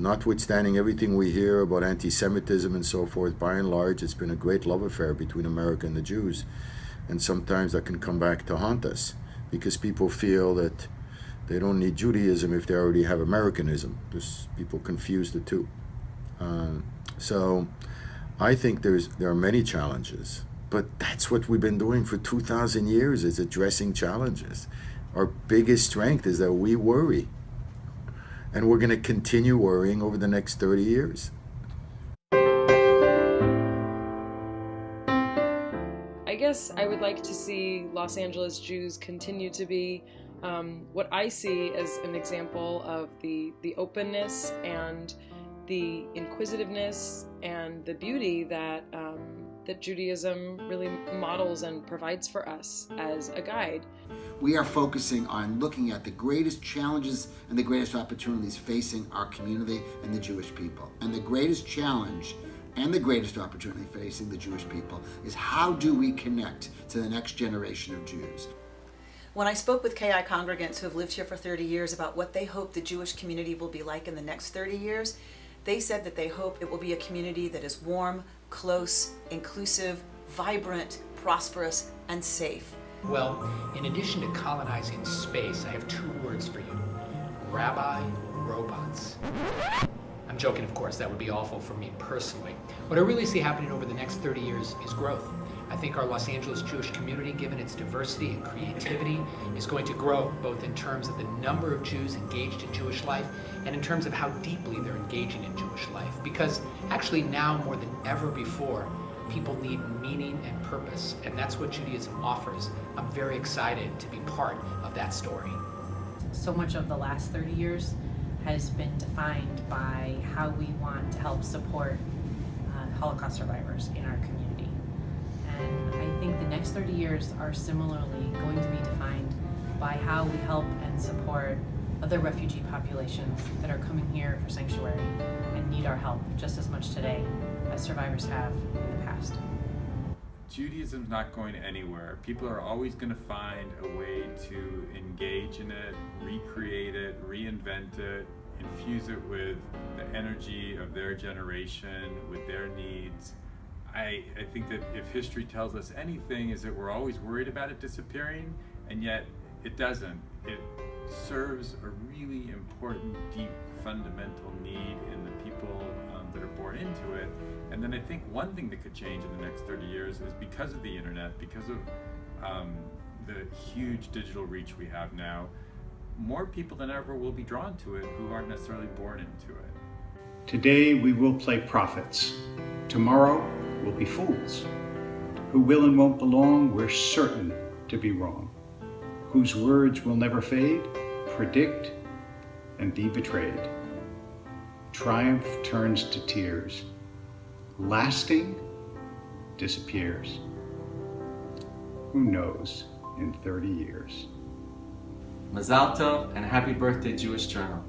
notwithstanding everything we hear about anti-Semitism and so forth, by and large, it's been a great love affair between America and the Jews. And sometimes that can come back to haunt us, because people feel that they don't need Judaism if they already have Americanism. People confuse the two. So I think there are many challenges, but that's what we've been doing for 2,000 years, is addressing challenges. Our biggest strength is that we worry. And we're going to continue worrying over the next 30 years. I guess I would like to see Los Angeles Jews continue to be what I see as an example of the openness and the inquisitiveness and the beauty that Judaism really models and provides for us as a guide. We are focusing on looking at the greatest challenges and the greatest opportunities facing our community and the Jewish people. And the greatest challenge and the greatest opportunity facing the Jewish people is, how do we connect to the next generation of Jews? When I spoke with KI congregants who have lived here for 30 years about what they hope the Jewish community will be like in the next 30 years, they said that they hope it will be a community that is warm, close, inclusive, vibrant, prosperous, and safe. Well, in addition to colonizing space, I have two words for you: rabbi robots. I'm joking, of course. That would be awful for me personally. What I really see happening over the next 30 years is growth. I think our Los Angeles Jewish community, given its diversity and creativity, is going to grow both in terms of the number of Jews engaged in Jewish life and in terms of how deeply they're engaging in Jewish life. Because actually now more than ever before, people need meaning and purpose, and that's what Judaism offers. I'm very excited to be part of that story. So much of the last 30 years has been defined by how we want to help support Holocaust survivors in our community. And I think the next 30 years are similarly going to be defined by how we help and support other refugee populations that are coming here for sanctuary and need our help just as much today as survivors have in the past. Judaism's not going anywhere. People are always going to find a way to engage in it, recreate it, reinvent it, infuse it with the energy of their generation, with their needs. I think that if history tells us anything, is that we're always worried about it disappearing, and yet it doesn't. It serves a really important, deep, fundamental need in the people that are born into it. And then I think one thing that could change in the next 30 years is, because of the internet, because of the huge digital reach we have now, more people than ever will be drawn to it who aren't necessarily born into it. Today we will play prophets. Tomorrow we'll be fools. Who will and won't belong, we're certain to be wrong. Whose words will never fade, predict and be betrayed. Triumph turns to tears. Lasting disappears. Who knows in 30 years? Mazal Tov and happy birthday, Jewish Journal.